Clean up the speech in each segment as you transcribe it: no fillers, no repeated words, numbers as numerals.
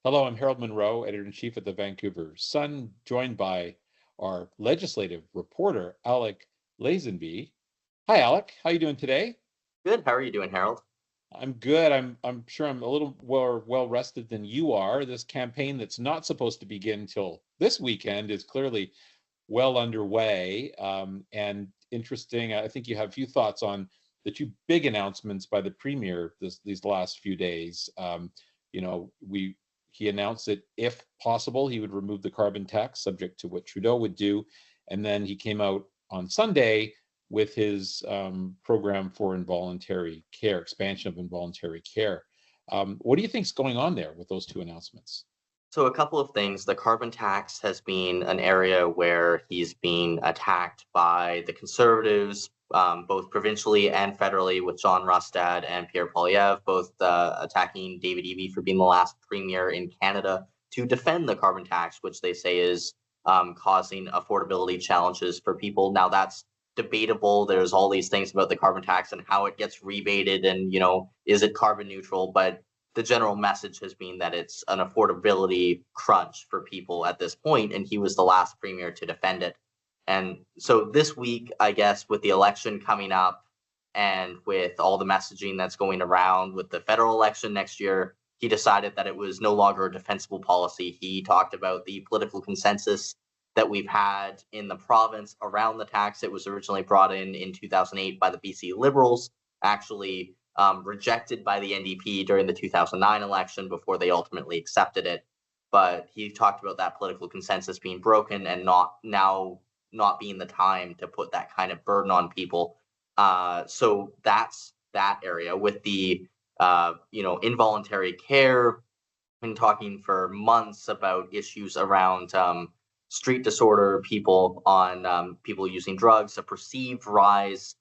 Hello, I'm Harold Munro, editor-in-chief at the Vancouver Sun, joined by our legislative reporter, Alec Lazenby. Hi, Alec. How are you doing today? Good. How are you doing, Harold? I'm good. I'm sure I'm a little more well rested than you are. This campaign that's not supposed to begin until this weekend is clearly well underway, and interesting. I think you have a few thoughts on the two big announcements by the premier these last few days. You know, we he announced that if possible, he would remove the carbon tax, subject to what Trudeau would do, and then he came out on Sunday with his program for involuntary care, expansion of involuntary care. What do you think is going on there with those two announcements? So, a couple of things. The carbon tax has been an area where he's been attacked by the Conservatives, both provincially and federally, with John Rustad and Pierre Poilievre, both attacking David Eby for being the last premier in Canada to defend the carbon tax, which they say is causing affordability challenges for people. Now, that's debatable. There's all these things about the carbon tax and how it gets rebated and, is it carbon neutral? But the general message has been that it's an affordability crunch for people at this point, and he was the last premier to defend it. And so this week, I guess, with the election coming up and with all the messaging that's going around with the federal election next year, he decided that it was no longer a defensible policy. He talked about the political consensus that we've had in the province around the tax. It was originally brought in 2008 by the BC Liberals, actually rejected by the NDP during the 2009 election before they ultimately accepted it. But he talked about that political consensus being broken and not being the time to put that kind of burden on people. So that's that area with the involuntary care. Been talking for months about issues around street disorder, people using drugs, a perceived rise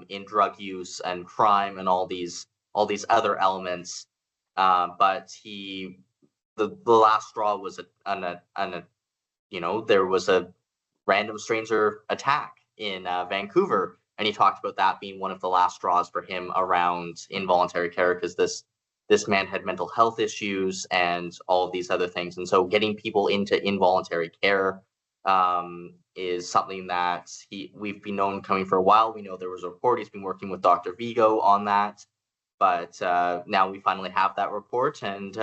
in drug use and crime and all these other elements. But the last straw was there was a random stranger attack in Vancouver, and he talked about that being one of the last straws for him around involuntary care because this man had mental health issues and all of these other things, and so getting people into involuntary care is something that we've been known coming for a while. We know there was a report. He's been working with Dr. Vigo on that, but now we finally have that report, and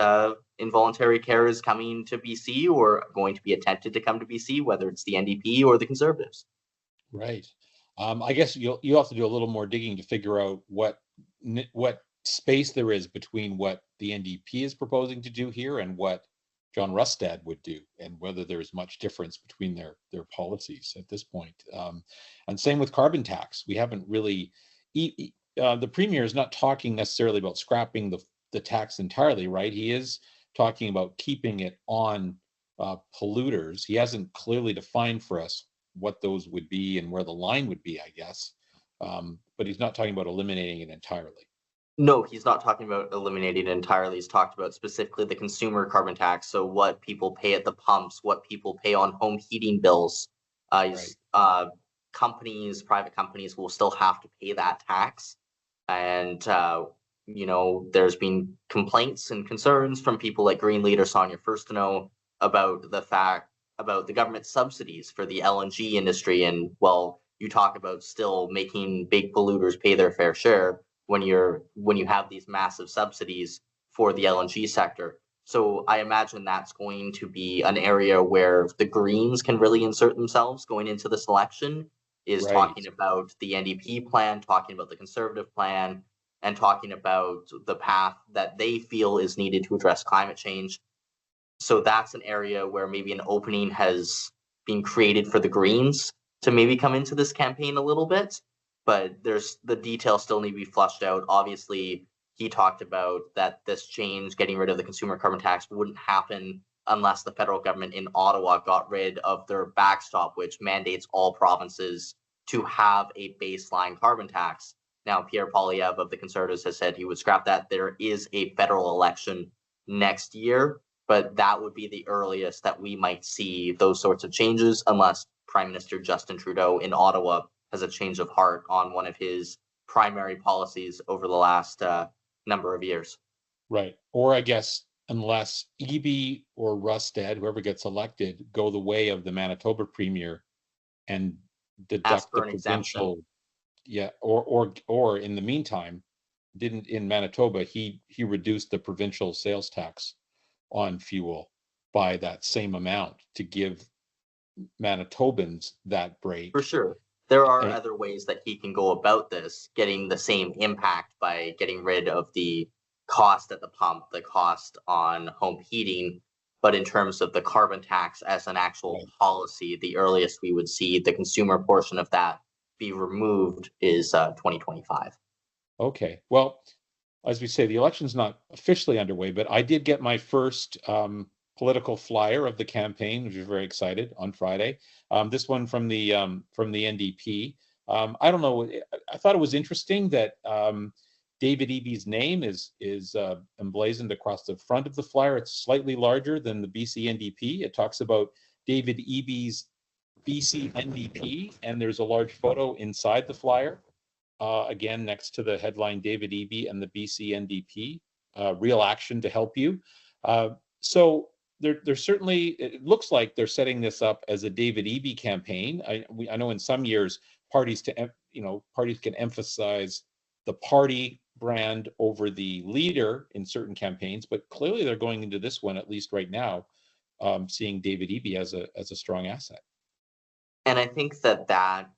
involuntary care is coming to BC or going to be attempted to come to BC, whether it's the NDP or the Conservatives. Right. I guess you have to do a little more digging to figure out what space there is between what the NDP is proposing to do here and what John Rustad would do, and whether there's much difference between their policies at this point. And same with carbon tax. We haven't really. The premier is not talking necessarily about scrapping the tax entirely, right? He is talking about keeping it on polluters. He hasn't clearly defined for us what those would be and where the line would be, I guess. But he's not talking about eliminating it entirely. No, he's not talking about eliminating it entirely. He's talked about specifically the consumer carbon tax. So what people pay at the pumps, what people pay on home heating bills. Right. Private companies will still have to pay that tax. And, there's been complaints and concerns from people like Green Leader Sonia Firstino about the government subsidies for the LNG industry. And, well, you talk about still making big polluters pay their fair share when you have these massive subsidies for the LNG sector. So I imagine that's going to be an area where the Greens can really insert themselves going into this election, is Right. talking about the NDP plan, talking about the Conservative plan, and talking about the path that they feel is needed to address climate change. So that's an area where maybe an opening has been created for the Greens to maybe come into this campaign a little bit. But the details still need to be flushed out. Obviously, he talked about that this change, getting rid of the consumer carbon tax, wouldn't happen unless the federal government in Ottawa got rid of their backstop, which mandates all provinces to have a baseline carbon tax. Now, Pierre Poilievre of the Conservatives has said he would scrap that. There is a federal election next year, but that would be the earliest that we might see those sorts of changes, unless Prime Minister Justin Trudeau in Ottawa has a change of heart on one of his primary policies over the last number of years. Right. Or I guess unless Eby or Rustad, whoever gets elected, go the way of the Manitoba premier and Ask deduct for the an exemption. provincial, yeah, or in the meantime, didn't in Manitoba, he reduced the provincial sales tax on fuel by that same amount to give Manitobans that For break. sure. There are And other ways that he can go about this, getting the same impact by getting rid of the cost at the pump, the cost on home heating. But in terms of the carbon tax as an actual right. policy, the earliest we would see the consumer portion of that be removed is 2025. Okay, well, as we say, the election's not officially underway, but I did get my first political flyer of the campaign, which is very excited on Friday. This one from the NDP. I don't know. I thought it was interesting that David Eby's name is emblazoned across the front of the flyer. It's slightly larger than the BC NDP. It talks about David Eby's BC NDP, and there's a large photo inside the flyer. Again, next to the headline, David Eby and the BC NDP, real action to help you. So they're certainly, it looks like they're setting this up as a David Eby campaign. I know in some years parties can emphasize the party brand over the leader in certain campaigns, but clearly they're going into this one, at least right now, seeing David Eby as a strong asset. And I think that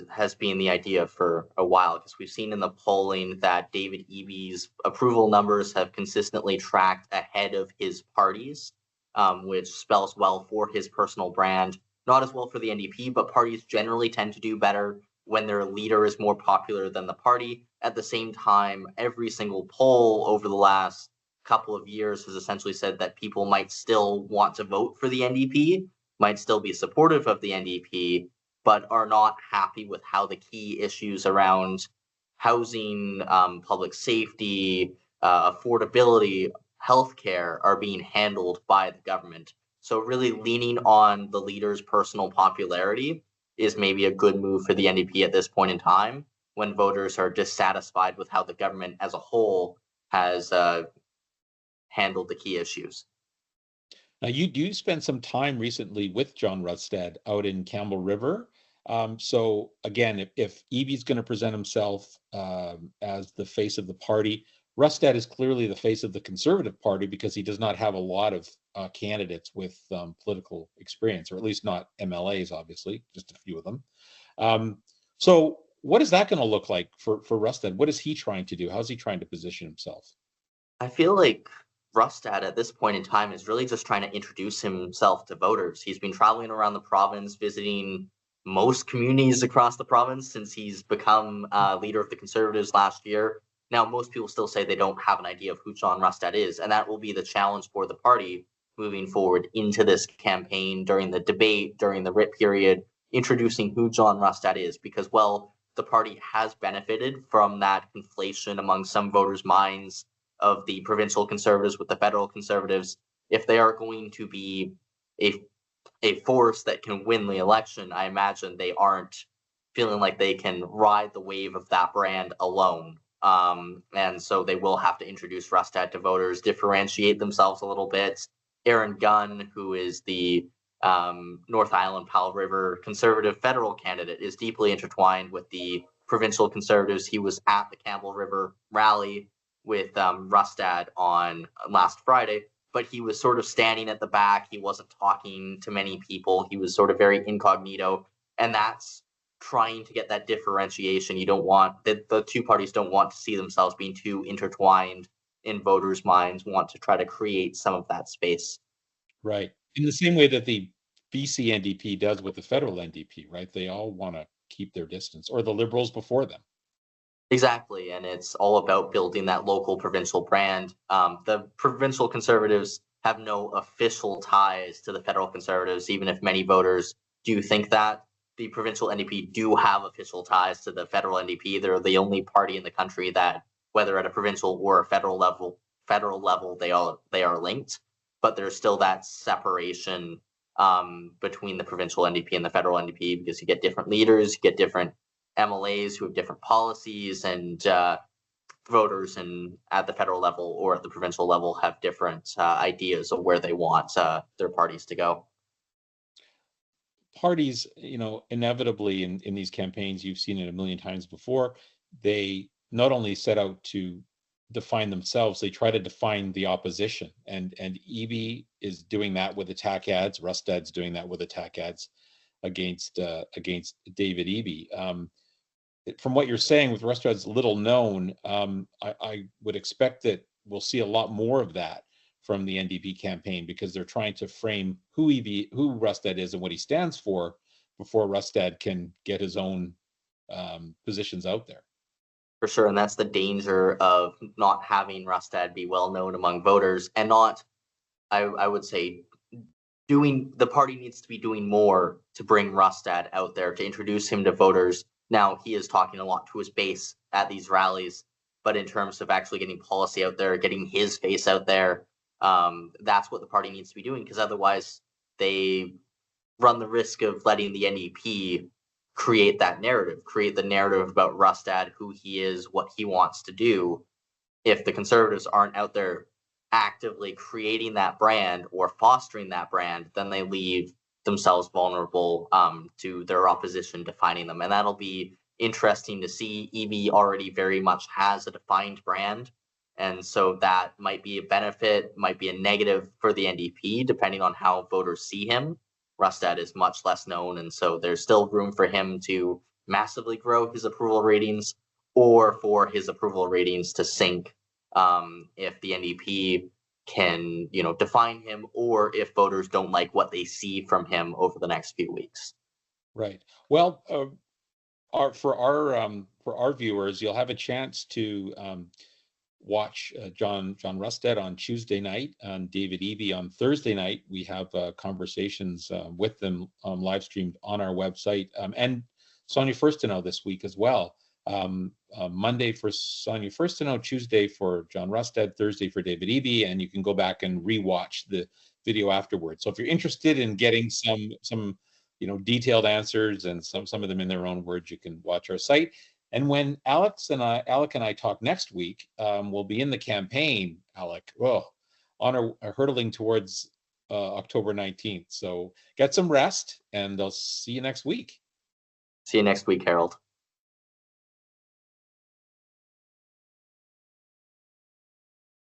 has been the idea for a while, because we've seen in the polling that David Eby's approval numbers have consistently tracked ahead of his party's, which spells well for his personal brand. Not as well for the NDP, but parties generally tend to do better when their leader is more popular than the party. At the same time, every single poll over the last couple of years has essentially said that people might still want to vote for the NDP, might still be supportive of the NDP, but are not happy with how the key issues around housing, public safety, affordability, healthcare are being handled by the government. So really leaning on the leader's personal popularity is maybe a good move for the NDP at this point in time, when voters are dissatisfied with how the government as a whole has handled the key issues. Now, you spent some time recently with John Rustad out in Campbell River. So again, if Eby's going to present himself as the face of the party, Rustad is clearly the face of the Conservative Party because he does not have a lot of candidates with political experience, or at least not MLAs, obviously, just a few of them. So what is that going to look like for Rustad? What is he trying to do? How's he trying to position himself? I feel like Rustad at this point in time is really just trying to introduce himself to voters. He's been traveling around the province, visiting most communities across the province since he's become leader of the Conservatives last year. Now, most people still say they don't have an idea of who John Rustad is, and that will be the challenge for the party moving forward into this campaign, during the debate, during the writ period, introducing who John Rustad is, because, well, the party has benefited from that conflation among some voters' minds of the provincial Conservatives with the federal Conservatives. If they are going to be a force that can win the election, I imagine they aren't feeling like they can ride the wave of that brand alone. And so they will have to introduce Rustad to voters, differentiate themselves a little bit. Aaron Gunn, who is the North Island Powell River Conservative federal candidate, is deeply intertwined with the provincial Conservatives. He was at the Campbell River rally with Rustad on last Friday, but he was sort of standing at the back. He wasn't talking to many people. He was sort of very incognito, and that's trying to get that differentiation. You don't want the two parties don't want to see themselves being too intertwined in voters' minds, want to try to create some of that space. Right. In the same way that the BC NDP does with the federal NDP, right? They all want to keep their distance, or the Liberals before them. Exactly, and it's all about building that local provincial brand. The provincial Conservatives have no official ties to the federal Conservatives, even if many voters do think that. The provincial NDP do have official ties to the federal NDP. They're the only party in the country that, whether at a provincial or a federal level, they are linked. But there's still that separation between the provincial NDP and the federal NDP, because you get different leaders, you get different MLAs who have different policies, and voters and at the federal level or at the provincial level have different ideas of where they want their parties to go. Parties, inevitably in these campaigns, you've seen it a million times before, they not only set out to define themselves, they try to define the opposition. And Eby is doing that with attack ads. Rustad's doing that with attack ads against David Eby. From what you're saying, with Rustad's little known, I would expect that we'll see a lot more of that from the NDP campaign, because they're trying to frame who Rustad is and what he stands for before Rustad can get his own positions out there. For sure, and that's the danger of not having Rustad be well known among voters, and not, I would say, the party needs to be doing more to bring Rustad out there, to introduce him to voters. Now, he is talking a lot to his base at these rallies, but in terms of actually getting policy out there, getting his face out there, that's what the party needs to be doing, because otherwise they run the risk of letting the NDP create the narrative about Rustad, who he is, what he wants to do. If the Conservatives aren't out there actively creating that brand or fostering that brand, then they leave themselves vulnerable to their opposition defining them. And that'll be interesting to see. Eby already very much has a defined brand. And so that might be a benefit, might be a negative for the NDP, depending on how voters see him. Rustad is much less known, and so there's still room for him to massively grow his approval ratings, or for his approval ratings to sink if the NDP can, define him, or if voters don't like what they see from him over the next few weeks. Right. Well, for our viewers, you'll have a chance to watch John Rustad on Tuesday night, and David Eby on Thursday night. We have conversations with them live streamed on our website, and Sonia Furstenau this week as well. Monday for Sonia Furstenau, Tuesday for John Rustad, Thursday for David Eby, and you can go back and rewatch the video afterwards. So if you're interested in getting some detailed answers, and some of them in their own words, you can watch our site. And when Alec and I talk next week, we'll be in the campaign, Alec, hurtling towards October 19th. So get some rest, and I'll see you next week. See you next week, Harold.